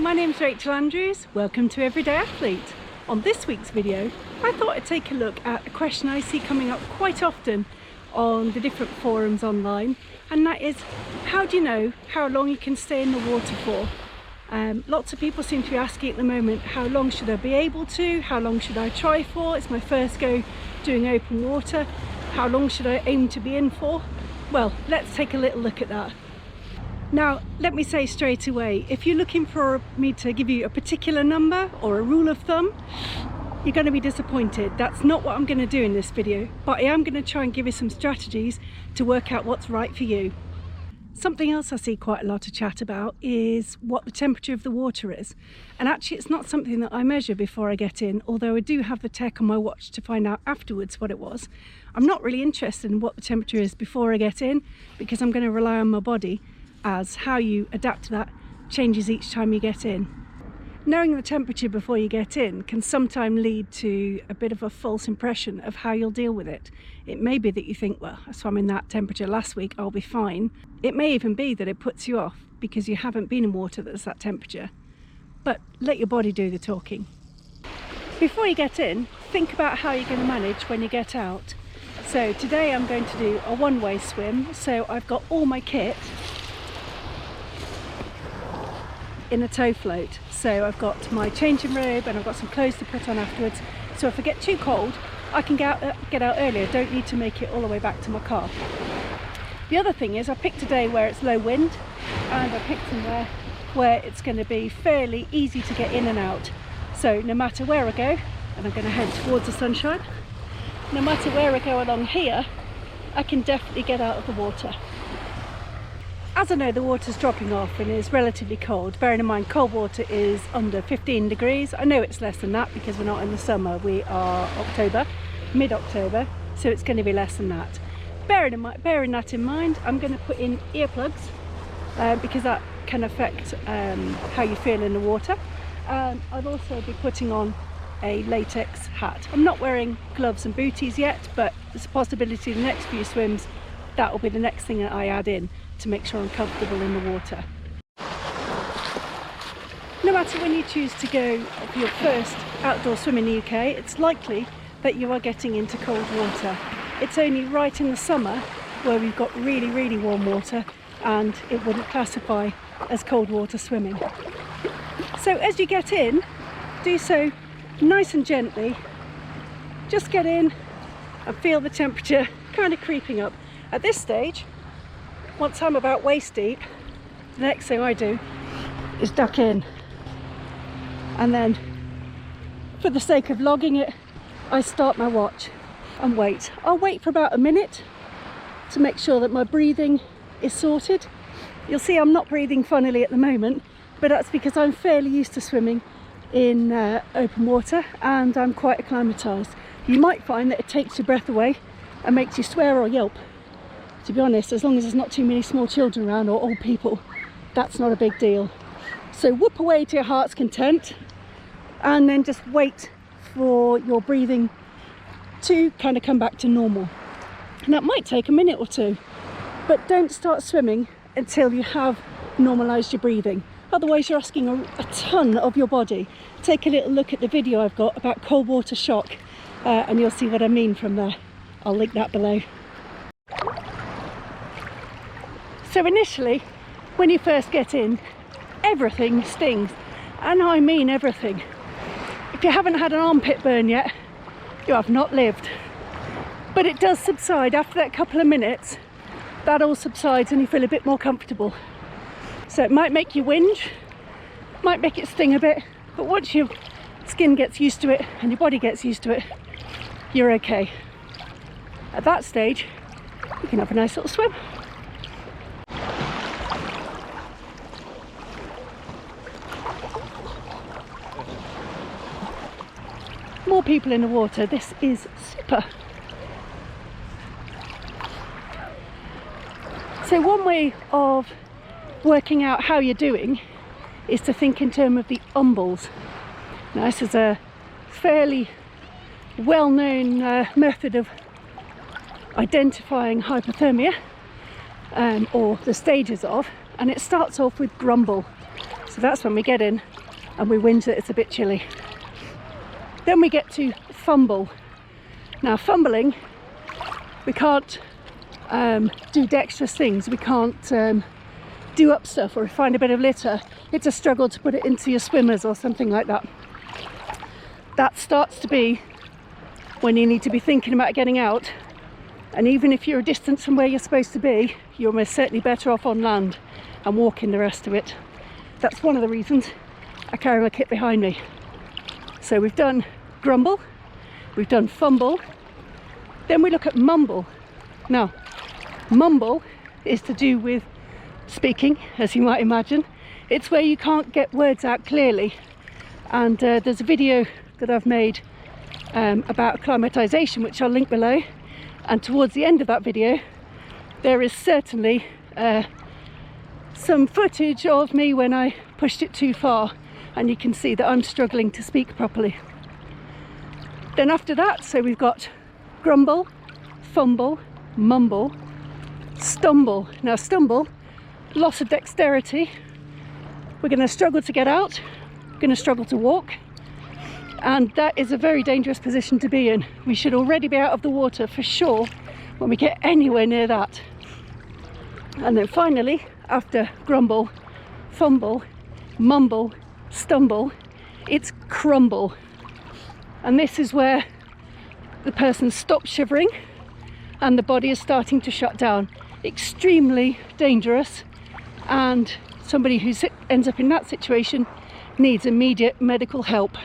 my name's Rachel Andrews. Welcome to Everyday Athlete. On this week's video, I thought I'd take a look at a question I see coming up quite often on the different forums online, and that is, how do you know how long you can stay in the water for? Lots of people seem to be asking at the moment, how long should I be able to? How long should I try for? It's my first go doing open water. How long should I aim to be in for? Well, let's take a little look at that. Now, let me say straight away, if you're looking for me to give you a particular number or a rule of thumb, you're going to be disappointed. That's not what I'm going to do in this video, but I am going to try and give you some strategies to work out what's right for you. Something else I see quite a lot of chat about is what the temperature of the water is. And actually it's not something that I measure before I get in, although I do have the tech on my watch to find out afterwards what it was. I'm not really interested in what the temperature is before I get in, because I'm going to rely on my body, as how you adapt to that changes each time you get in. Knowing the temperature before you get in can sometimes lead to a bit of a false impression of how you'll deal with it. It may be that you think, well, I swam in that temperature last week, I'll be fine. It may even be that it puts you off because you haven't been in water that's that temperature. But let your body do the talking. Before you get in, think about how you're going to manage when you get out. So today I'm going to do a one-way swim, so I've got all my kit in a tow float. So I've got my changing robe and I've got some clothes to put on afterwards, so if I get too cold I can get out earlier. Don't need to make it all the way back to my car. The other thing is I picked a day where it's low wind, and I picked somewhere where it's going to be fairly easy to get in and out. So no matter where I go, and I'm going to head towards the sunshine, no matter where I go along here, I can definitely get out of the water. As I know the water's dropping off and is relatively cold, bearing in mind cold water is under 15 degrees. I know it's less than that because we're not in the summer, we are October, mid-October, so it's going to be less than that. Bearing that in mind, I'm going to put in earplugs because that can affect how you feel in the water. I'll also be putting on a latex hat. I'm not wearing gloves and booties yet, but there's a possibility the next few swims that will be the next thing that I add in to make sure I'm comfortable in the water. No matter when you choose to go for your first outdoor swim in the UK, it's likely that you are getting into cold water. It's only right in the summer where we've got really, really warm water and it wouldn't classify as cold water swimming. So as you get in, do so nice and gently. Just get in and feel the temperature kind of creeping up. At this stage, once I'm about waist deep, the next thing I do is duck in, and then for the sake of logging it, I start my watch and wait. I'll wait for about a minute to make sure that my breathing is sorted. You'll see I'm not breathing funnily at the moment, but that's because I'm fairly used to swimming in open water and I'm quite acclimatised. You might find that it takes your breath away and makes you swear or yelp. To be honest, as long as there's not too many small children around or old people, that's not a big deal. So whoop away to your heart's content and then just wait for your breathing to kind of come back to normal. And that might take a minute or two, but don't start swimming until you have normalised your breathing. Otherwise you're asking a ton of your body. Take a little look at the video I've got about cold water shock and you'll see what I mean from there. I'll link that below. So initially, when you first get in, everything stings, and I mean everything. If you haven't had an armpit burn yet, you have not lived. But it does subside after that couple of minutes. That all subsides and you feel a bit more comfortable. So it might make you whinge, might make it sting a bit, but once your skin gets used to it and your body gets used to it, you're okay. At that stage, you can have a nice little swim. More people in the water, this is super. So one way of working out how you're doing is to think in terms of the umbles. Now this is a fairly well-known method of identifying hypothermia, or the stages of, and it starts off with grumble. So that's when we get in and we whinge that it's a bit chilly. Then we get to fumble. Now fumbling, we can't do dexterous things. We can't do up stuff or find a bit of litter. It's a struggle to put it into your swimmers or something like that. That starts to be when you need to be thinking about getting out, and even if you're a distance from where you're supposed to be, you're most certainly better off on land and walking the rest of it. That's one of the reasons I carry my kit behind me. So we've done grumble, we've done fumble, then we look at mumble. Now, mumble is to do with speaking, as you might imagine. It's where you can't get words out clearly, and there's a video that I've made about acclimatization, which I'll link below, and towards the end of that video there is certainly some footage of me when I pushed it too far, and you can see that I'm struggling to speak properly. Then after that, so we've got grumble, fumble, mumble, stumble. Now stumble, loss of dexterity. We're going to struggle to get out, we're going to struggle to walk, and that is a very dangerous position to be in. We should already be out of the water for sure when we get anywhere near that. And then finally, after grumble, fumble, mumble, stumble, it's crumble. And this is where the person stops shivering and the body is starting to shut down. Extremely dangerous, and somebody who ends up in that situation needs immediate medical help.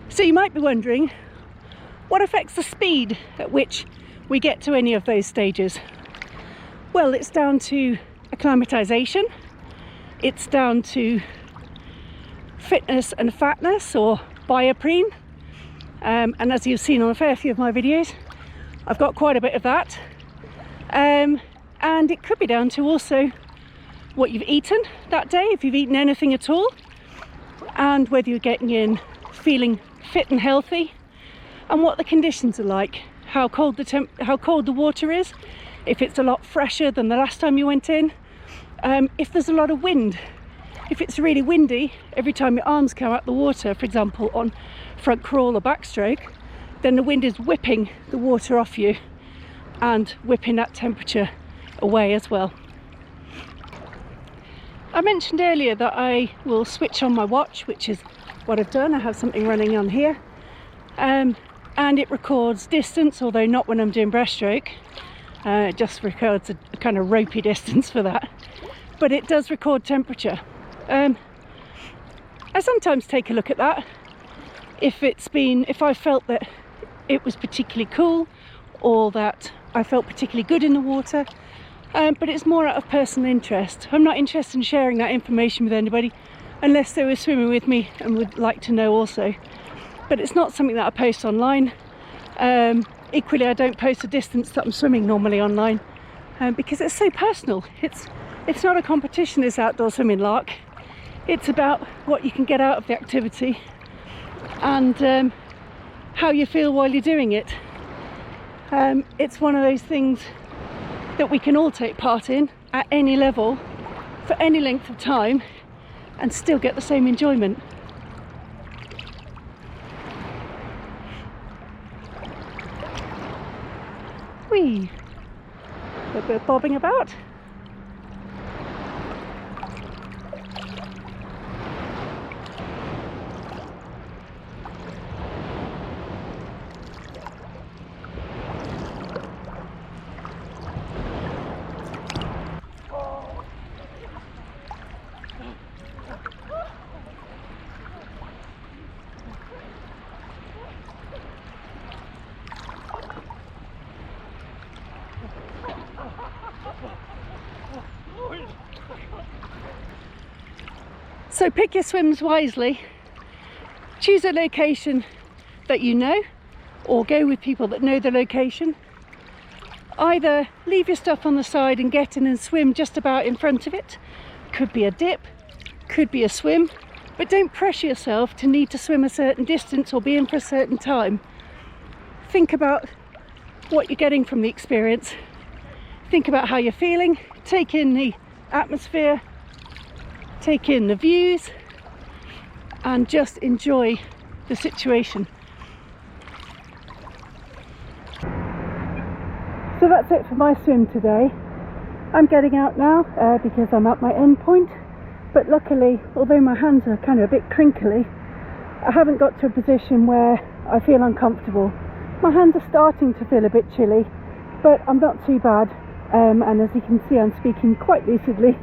So you might be wondering, what affects the speed at which we get to any of those stages? Well, it's down to acclimatization, it's down to fitness and fatness, or bioprene, and as you've seen on a fair few of my videos, I've got quite a bit of that, and it could be down to also what you've eaten that day, if you've eaten anything at all, and whether you're getting in feeling fit and healthy, and what the conditions are like, how cold the water is, if it's a lot fresher than the last time you went in, if there's a lot of wind. If it's really windy, every time your arms come out the water, for example on front crawl or backstroke, then the wind is whipping the water off you and whipping that temperature away as well. I mentioned earlier that I will switch on my watch, which is what I've done. I have something running on here, and it records distance, although not when I'm doing breaststroke. It just records a kind of ropey distance for that, but it does record temperature. I sometimes take a look at that if I felt that it was particularly cool, or that I felt particularly good in the water, but it's more out of personal interest. I'm not interested in sharing that information with anybody unless they were swimming with me and would like to know also, but it's not something that I post online. Equally, I don't post the distance that I'm swimming normally online, because it's so personal. It's not a competition, this outdoor swimming lark. It's about what you can get out of the activity, and how you feel while you're doing it. It's one of those things that we can all take part in at any level, for any length of time, and still get the same enjoyment. Whee! A bit of bobbing about. So pick your swims wisely, choose a location that you know, or go with people that know the location. Either leave your stuff on the side and get in and swim just about in front of it. Could be a dip, could be a swim, but don't pressure yourself to need to swim a certain distance or be in for a certain time. Think about what you're getting from the experience. think about how you're feeling, take in the atmosphere, take in the views, and just enjoy the situation. So that's it for my swim today. I'm getting out now because I'm at my end point, but luckily, although my hands are kind of a bit crinkly, I haven't got to a position where I feel uncomfortable. My hands are starting to feel a bit chilly, but I'm not too bad, and as you can see, I'm speaking quite lucidly.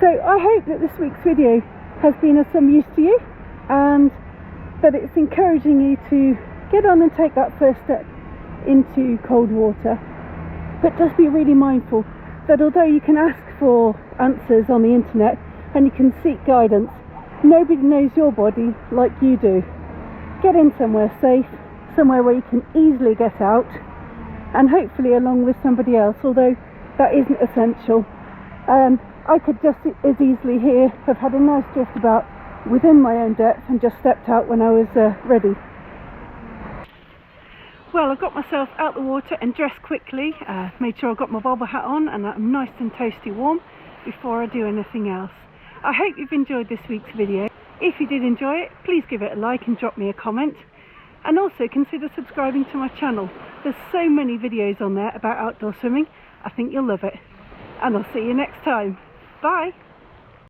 So I hope that this week's video has been of some use to you, and that it's encouraging you to get on and take that first step into cold water. But just be really mindful that although you can ask for answers on the internet and you can seek guidance, nobody knows your body like you do. Get in somewhere safe, somewhere where you can easily get out, and hopefully along with somebody else, although that isn't essential. I could just as easily here have had a nice drift about within my own depth and just stepped out when I was ready. Well, I've got myself out the water and dressed quickly, made sure I got my bobble hat on and I'm nice and toasty warm before I do anything else. I hope you've enjoyed this week's video. If you did enjoy it, please give it a like and drop me a comment. And also consider subscribing to my channel. There's so many videos on there about outdoor swimming. I think you'll love it. And I'll see you next time. Bye!